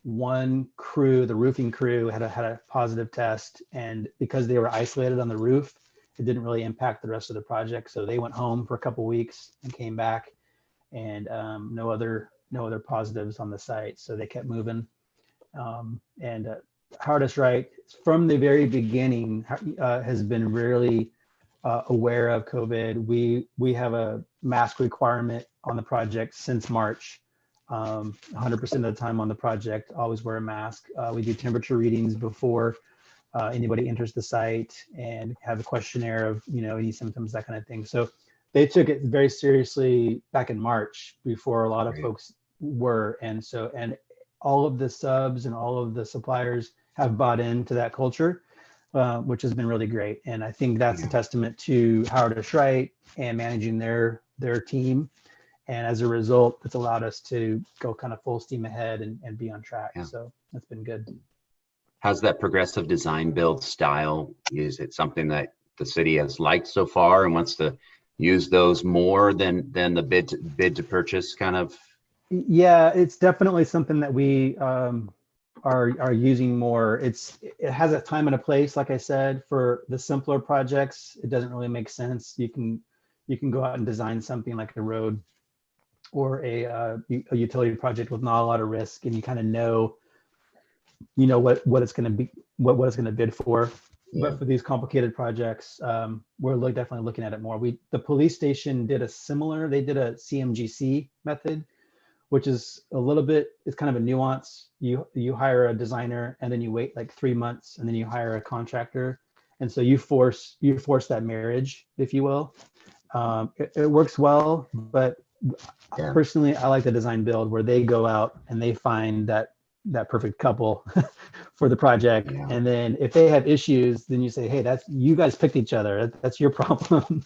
one crew, the roofing crew, had a positive test, and because they were isolated on the roof, it didn't really impact the rest of the project. So they went home for a couple weeks and came back, and no other positives on the site. So they kept moving. And Hardest Right from the very beginning has been really aware of COVID. We have a mask requirement on the project since March. 100% of the time on the project, always wear a mask. We do temperature readings before anybody enters the site, and have a questionnaire of any symptoms, that kind of thing. So they took it very seriously back in March before a lot of folks were, and all of the subs and all of the suppliers have bought into that culture, which has been really great. And I think that's a testament to Hardest Right and managing their team. And as a result, it's allowed us to go kind of full steam ahead and be on track. Yeah. So that's been good. How's that progressive design build style? Is it something that the city has liked so far and wants to use those more than the bid to purchase kind of? Yeah, it's definitely something that we are using more. It has a time and a place. Like I said, for the simpler projects, it doesn't really make sense. You can go out and design something like a road or a utility project with not a lot of risk, and you kind of know what it's going to be, what it's going to bid for. Yeah. But for these complicated projects, we're definitely looking at it more. The police station did they did a CMGC method, which is it's kind of a nuance. You hire a designer, and then you wait like 3 months, and then you hire a contractor. And so you force that marriage, if you will. It works well, but personally, I like the design build where they go out and they find that perfect couple for the project. Yeah. And then if they have issues, then you say, hey, you guys picked each other. That's your problem.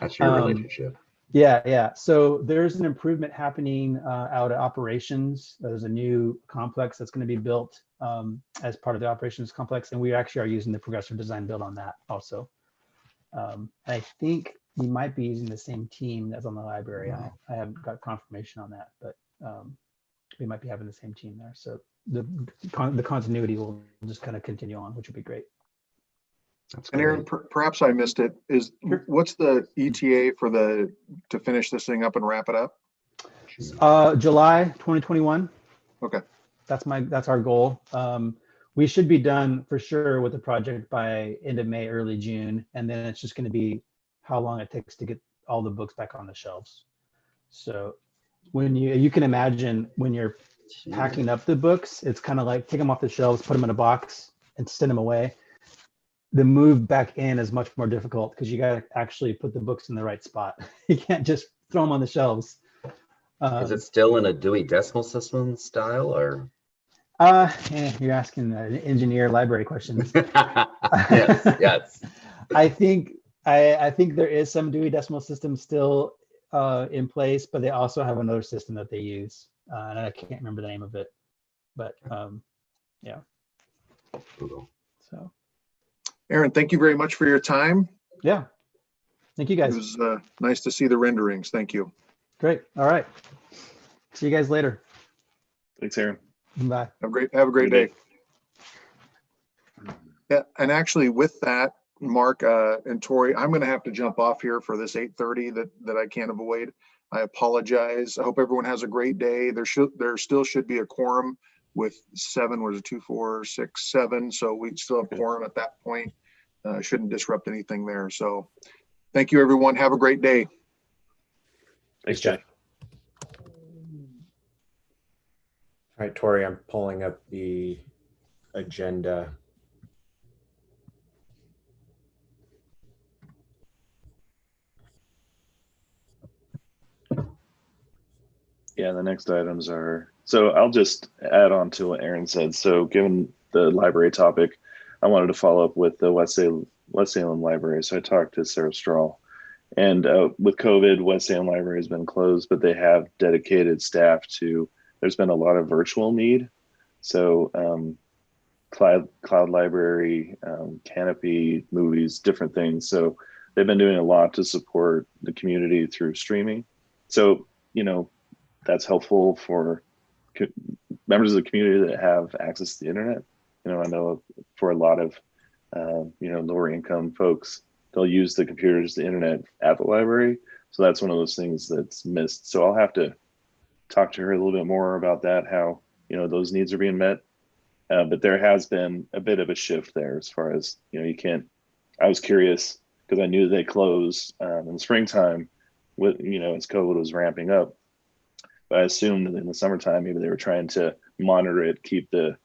That's your relationship. Yeah. So there's an improvement happening out at operations. There's a new complex that's going to be built as part of the operations complex. And we actually are using the progressive design build on that also. I think we might be using the same team that's on the library. I haven't got confirmation on that, but we might be having the same team there. So the continuity will just kind of continue on, which would be great. And Aaron, perhaps I missed it. What's the ETA to finish this thing up and wrap it up? July 2021. Okay. That's our goal. We should be done for sure with the project by end of May, early June, and then it's just going to be how long it takes to get all the books back on the shelves. So when you can imagine when you're packing up the books, it's kind of like take them off the shelves, put them in a box, and send them away. The move back in is much more difficult because you got to actually put the books in the right spot. You can't just throw them on the shelves. Is it still in a Dewey Decimal System style, or? You're asking engineer library questions. Yes. I think there is some Dewey Decimal System still in place, but they also have another system that they use, and I can't remember the name of it. But yeah. Google. So. Aaron, thank you very much for your time. Yeah. Thank you, guys. It was nice to see the renderings. Thank you. Great. All right. See you guys later. Thanks, Aaron. Bye. Have a great day. Yeah, and actually with that, Mark and Tori, I'm going to have to jump off here for this 8:30 that I can't avoid. I apologize. I hope everyone has a great day. There still should be a quorum with 7. Was it 2, 4, 6, 7? So we still have quorum at that point. shouldn't disrupt anything there. So thank you, everyone. Have a great day. Thanks, Jeff. All right, Tori, I'm pulling up the agenda. Yeah, the next items are, so I'll just add on to what Aaron said. So given the library topic, I wanted to follow up with the West Salem Library. So I talked to Sarah Strahl, and with COVID, West Salem Library has been closed, but they have dedicated staff to, there's been a lot of virtual need. So cloud library, Canopy, movies, different things. So they've been doing a lot to support the community through streaming. So, you know, that's helpful for members of the community that have access to the internet. You know, I know for a lot of, you know, lower income folks, they'll use the computers, the internet at the library. So that's one of those things that's missed. So I'll have to talk to her a little bit more about that, how, you know, those needs are being met. But there has been a bit of a shift there as far as, you know, you can't, I was curious because I knew they closed in the springtime with, you know, as COVID was ramping up. But I assumed that in the summertime, maybe they were trying to monitor it, keep the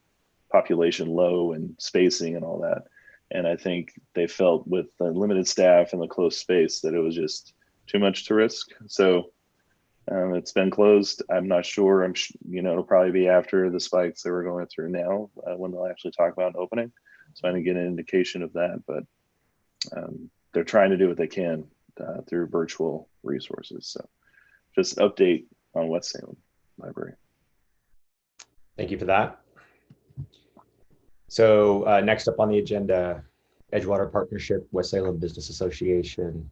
population low and spacing and all that. And I think they felt with the limited staff and the close space that it was just too much to risk. So it's been closed. I'm not sure. You know, it'll probably be after the spikes that we're going through now when they'll actually talk about an opening. So I didn't get an indication of that, but they're trying to do what they can through virtual resources. So just update on West Salem Library. Thank you for that. So next up on the agenda, Edgewater Partnership, West Salem Business Association,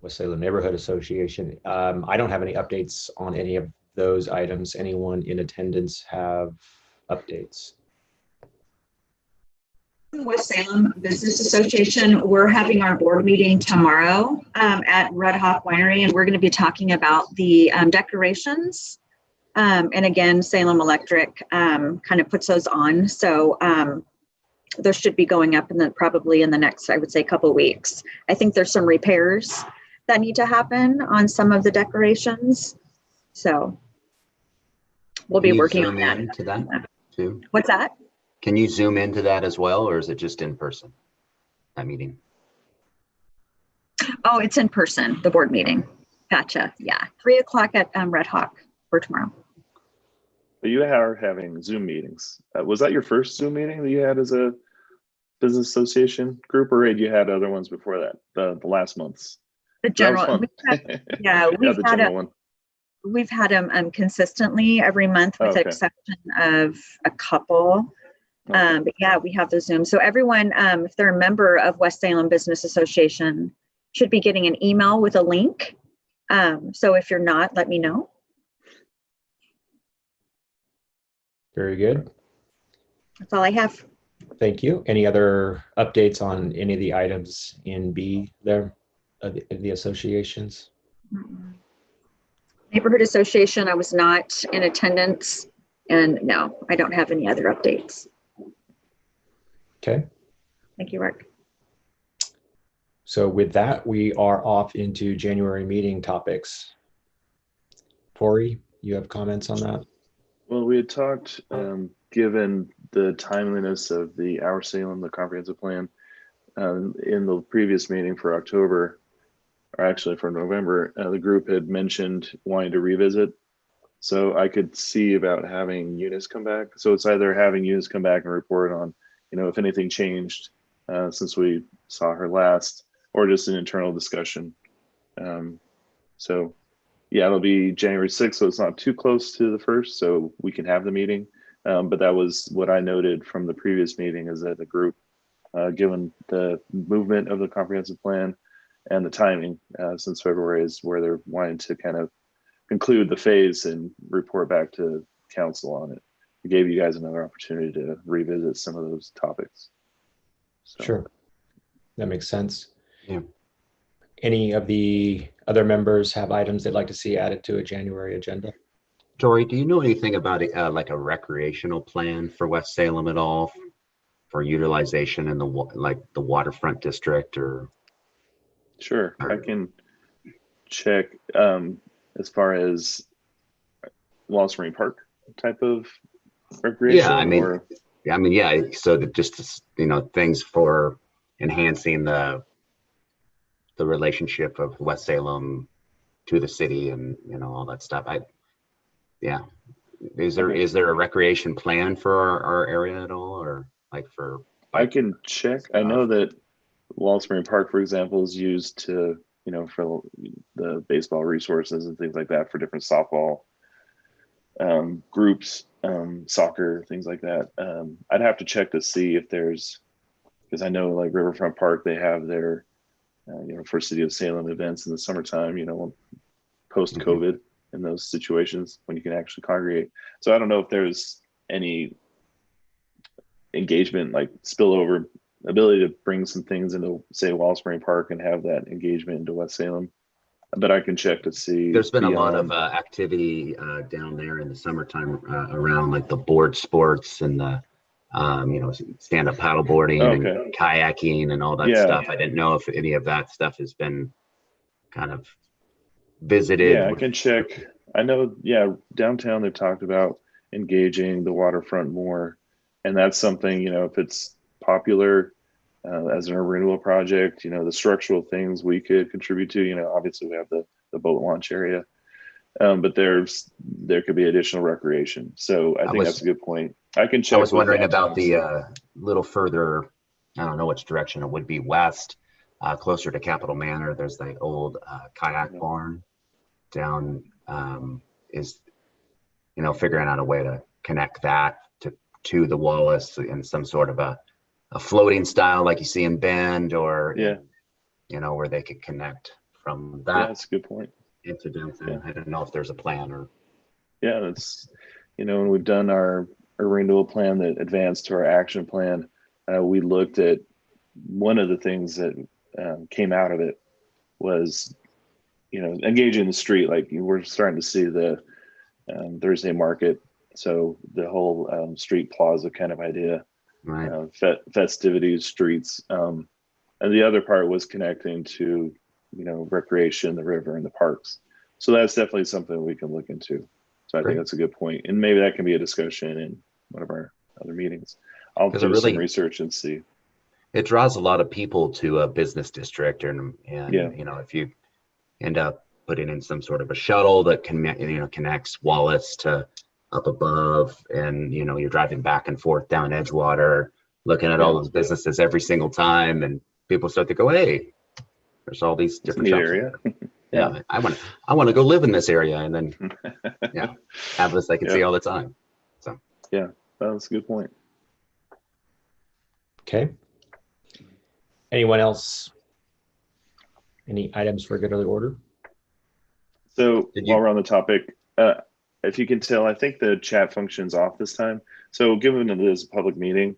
West Salem Neighborhood Association. I don't have any updates on any of those items. Anyone in attendance have updates? West Salem Business Association, we're having our board meeting tomorrow at Red Hawk Winery, and we're going to be talking about the decorations. And again, Salem Electric kind of puts those on. So those should be going up probably in the next, I would say, couple of weeks. I think there's some repairs that need to happen on some of the decorations. So we'll be working on that. Into that too? What's that? Can you zoom into that as well, or is it just in person, that meeting? Oh, it's in person, the board meeting. Gotcha. Yeah. 3 o'clock at Red Hawk for tomorrow. But you are having Zoom meetings. Was that your first Zoom meeting that you had as a business association group, or had you had other ones before that, the last months? The general, we've had them consistently every month with the exception of a couple. But yeah, we have the Zoom. So everyone, if they're a member of West Salem Business Association, should be getting an email with a link. So if you're not, let me know. Very good. That's all I have. Thank you. Any other updates on any of the items in B there, the associations? Neighborhood Association, I was not in attendance, and no, I don't have any other updates. Okay. Thank you, Mark. So with that, we are off into January meeting topics. Tori, you have comments on that? Well, we had talked, given the timeliness of the Our Salem, the comprehensive plan, in the previous meeting for October, or actually for November, the group had mentioned wanting to revisit. So I could see about having Eunice come back. So it's either having Eunice come back and report on, you know, if anything changed since we saw her last, or just an internal discussion. So yeah, it'll be January 6th, so it's not too close to the 1st, so we can have the meeting. But that was what I noted from the previous meeting, is that the group, given the movement of the comprehensive plan and the timing since February, is where they're wanting to kind of conclude the phase and report back to council on it. We gave you guys another opportunity to revisit some of those topics. So. Sure, that makes sense. Yeah. Any of the other members have items they'd like to see added to a January agenda? Tori, do you know anything about like a recreational plan for West Salem at all for utilization in the like the waterfront district or? Sure, I can check as far as Wallace Marine Park type of recreation. Yeah, I mean, or yeah. So that just, things for enhancing the relationship of West Salem to the city and, all that stuff. Yeah. Is there a recreation plan for our area at all, or like for? I can check. I know that Wallace Marine Park, for example, is used to, for the baseball resources and things like that for different softball groups, soccer, things like that. I'd have to check to see if there's, because I know like Riverfront Park, they have their, for City of Salem events in the summertime, post COVID in those situations when you can actually congregate. So I don't know if there's any engagement, like spillover ability to bring some things into, say, Wallace Marine Park and have that engagement into West Salem. But I can check to see. There's been a lot of activity down there in the summertime around like the board sports and the stand-up paddleboarding and kayaking and all that stuff. I didn't know if any of that stuff has been kind of visited. Yeah, I can check. I know, downtown they've talked about engaging the waterfront more, and that's something, if it's popular as an urban renewal project, the structural things we could contribute to, obviously we have the boat launch area, but there could be additional recreation. So I think that's a good point. I can check. I was wondering about the little further, I don't know which direction it would be, west, closer to Capitol Manor. There's the old kayak barn down, is, figuring out a way to connect that to the Wallace in some sort of a floating style like you see in Bend, or where they could connect from that. Yeah, that's a good point. Into downtown. I don't know if there's a plan or. Yeah, that's, when we've done our renewal plan that advanced to our action plan, we looked at one of the things that came out of it was, engaging the street. Like we're starting to see the Thursday market, so the whole street plaza kind of idea. Right. Festivities, streets, and the other part was connecting to, recreation, the river, and the parks. So that's definitely something we can look into. So I think that's a good point, and maybe that can be a discussion in one of our other meetings. I'll do some research and see. It draws a lot of people to a business district, and if you end up putting in some sort of a shuttle that connects Wallace to up above, and you're driving back and forth down Edgewater, looking at all those businesses every single time, and people start to go, hey, there's all these different shops. Area. Yeah, I want to go live in this area, and then have this I can see all the time. So that's a good point. Okay. Anyone else? Any items for good of the order? So while we're on the topic, if you can tell, I think the chat function's off this time. So given that it is a public meeting,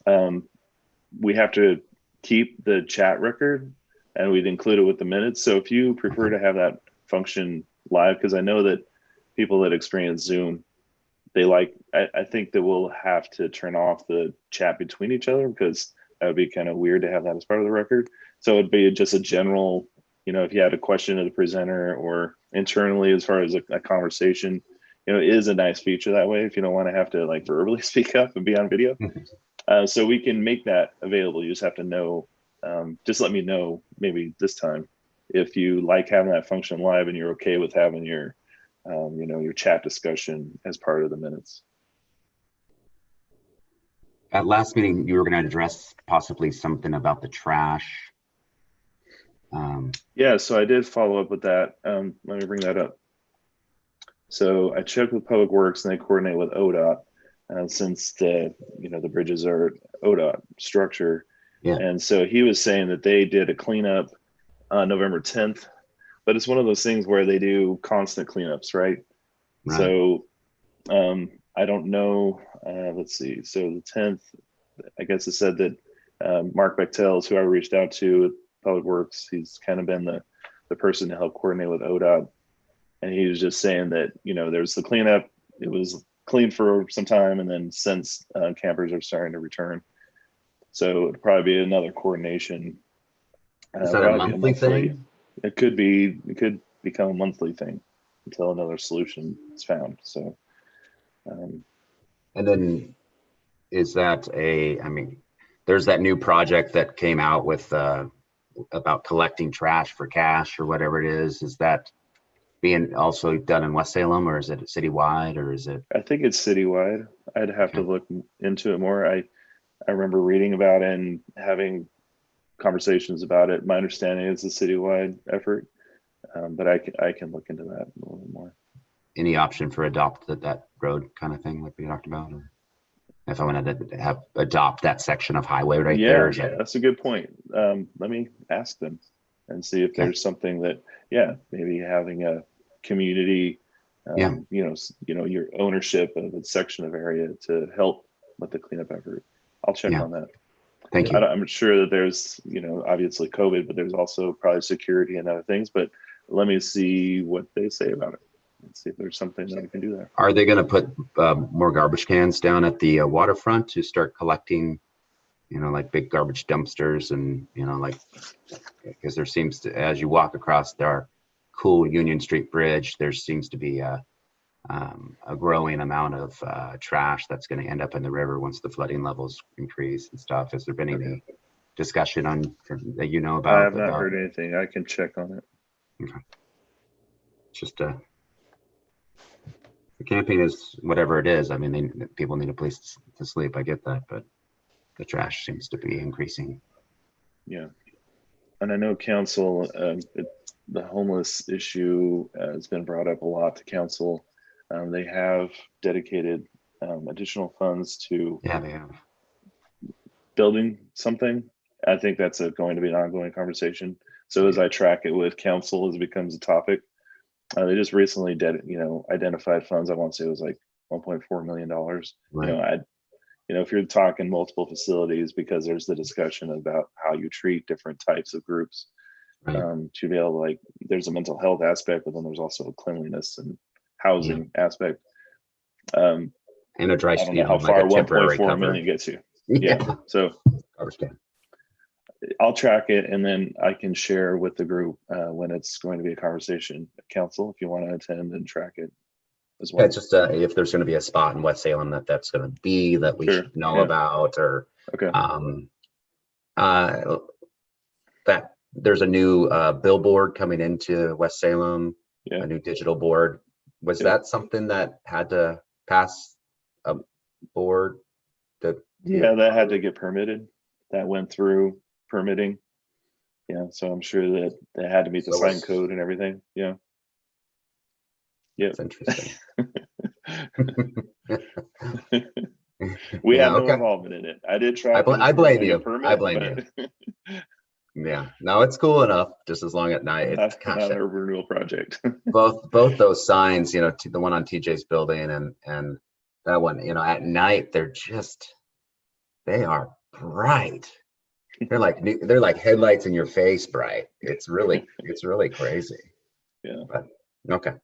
we have to keep the chat record, and we'd include it with the minutes. So if you prefer to have that function live, because I know that people that experience Zoom, I think that we'll have to turn off the chat between each other, because that would be kind of weird to have that as part of the record. So it'd be just a general, if you had a question of the presenter or internally as far as a conversation, it is a nice feature that way if you don't want to have to like verbally speak up and be on video. So we can make that available. You just have to know, just let me know maybe this time if you like having that function live and you're okay with having your, your chat discussion as part of the minutes. At last meeting, you were going to address possibly something about the trash. So I did follow up with that. Let me bring that up. So I checked with Public Works, and they coordinate with ODOT, since the bridges are ODOT structure. Yeah. And so he was saying that they did a cleanup on November 10th, but it's one of those things where they do constant cleanups, right? So I don't know. Let's see. So the 10th, I guess it said that Mark Bechtel is who I reached out to at Public Works. He's kind of been the person to help coordinate with ODOT. And he was just saying that, there's the cleanup. It was clean for some time, and then since campers are starting to return, So it'd probably be another coordination. Is that a probably monthly thing? It could become a monthly thing until another solution is found. So, And then is that I mean, there's that new project that came out with about collecting trash for cash or whatever it is. Is that being also done in West Salem, or is it citywide, or is it? I think it's citywide. I'd have to look into it more. I remember reading about it and having conversations about it. My understanding is a citywide effort, but I can look into that a little bit more. Any option for adopt that road kind of thing like we talked about? Or if I wanted to adopt that section of highway right there? Yeah, that's a good point. Let me ask them and see if there's something that, maybe having a community, your ownership of a section of area to help with the cleanup effort. I'll check on that. Thank you. I'm sure that there's, obviously COVID, but there's also probably security and other things, but let me see what they say about it and see if there's something that we can do there. Are they going to put more garbage cans down at the waterfront to start collecting, like big garbage dumpsters and, because there seems to, as you walk across our cool Union Street Bridge, there seems to be a growing amount of trash that's going to end up in the river once the flooding levels increase and stuff. Has there been any discussion on that about? I have not heard anything. I can check on it. Okay. Just the camping is whatever it is. I mean, people need a place to sleep. I get that, but the trash seems to be increasing. Yeah, and I know council, the homeless issue has been brought up a lot to council. They have dedicated additional funds to they have building something. I think that's going to be an ongoing conversation. So as I track it with council, as it becomes a topic, they just recently identified funds. I want to say it was like $1.4 million. Right. If you're talking multiple facilities, because there's the discussion about how you treat different types of groups, right. To be able to, there's a mental health aspect, but then there's also a cleanliness and housing aspect. And a dry, I don't know how far 1.4 million gets you. Yeah. So I'll track it, and then I can share with the group when it's going to be a conversation at council, if you want to attend and track it as well. Yeah, just if there's going to be a spot in West Salem that's going to be that we should know about, or that there's a new billboard coming into West Salem, a new digital board. Was that something that had to pass a board? That had to get permitted. That went through permitting. Yeah, so I'm sure that they had to meet the sign code and everything. Yeah. That's interesting. We have no involvement in it. I did try. I blame you. I blame you. Yeah, no, it's cool enough. Just as long at night. It's not a renewal project. both those signs, the one on TJ's building and that one, at night they are bright. They're like headlights in your face bright. It's really crazy. Yeah. But okay.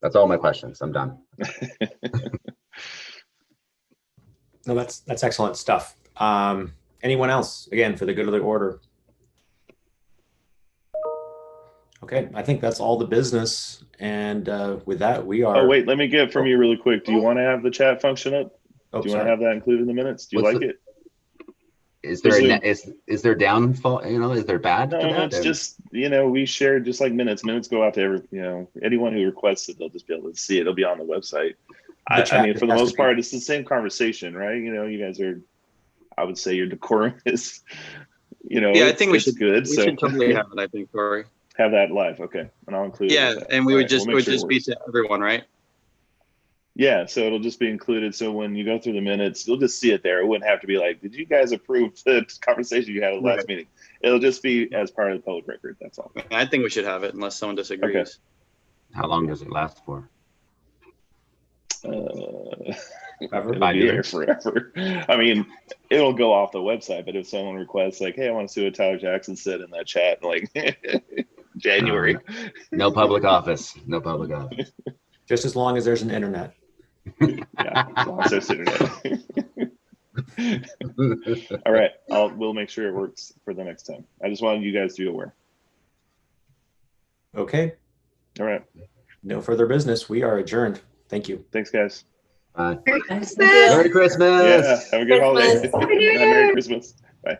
That's all my questions. I'm done. No, that's excellent stuff. Anyone else, again, for the good of the order? Okay, I think that's all the business. And with that, we are. Oh, wait, let me get from you really quick. Do you want to have the chat function up? Oh, do you want to have that included in the minutes? Do you like it? Is there is there downfall? Is there bad? No, it's just, we share just like minutes. Minutes go out to anyone who requests it, they'll just be able to see it. It'll be on the website. I mean, for the most part, it's the same conversation, right? You guys are, I would say your decorum is, I think we should good. We should totally have it, I think, Corey. Have that live. Okay. And I'll include it. And we would just be to everyone, right? Yeah, so it'll just be included. So when you go through the minutes, you'll just see it there. It wouldn't have to be like, did you guys approve the conversation you had at the last meeting? It'll just be as part of the public record. That's all. I think we should have it unless someone disagrees. Okay. How long does it last for? It'll be there forever. I mean, it'll go off the website, but if someone requests like, hey, I want to see what Tyler Jackson said in that chat, like January. No public office. No public office. Just as long as there's an internet. Yeah, as long as there's internet. All right, we'll make sure it works for the next time. I just wanted you guys to be aware. Okay. All right. No further business. We are adjourned. Thank you. Thanks, guys. Merry Christmas. Christmas. Yeah, have a good holiday. Happy New Year. Merry Christmas. Bye.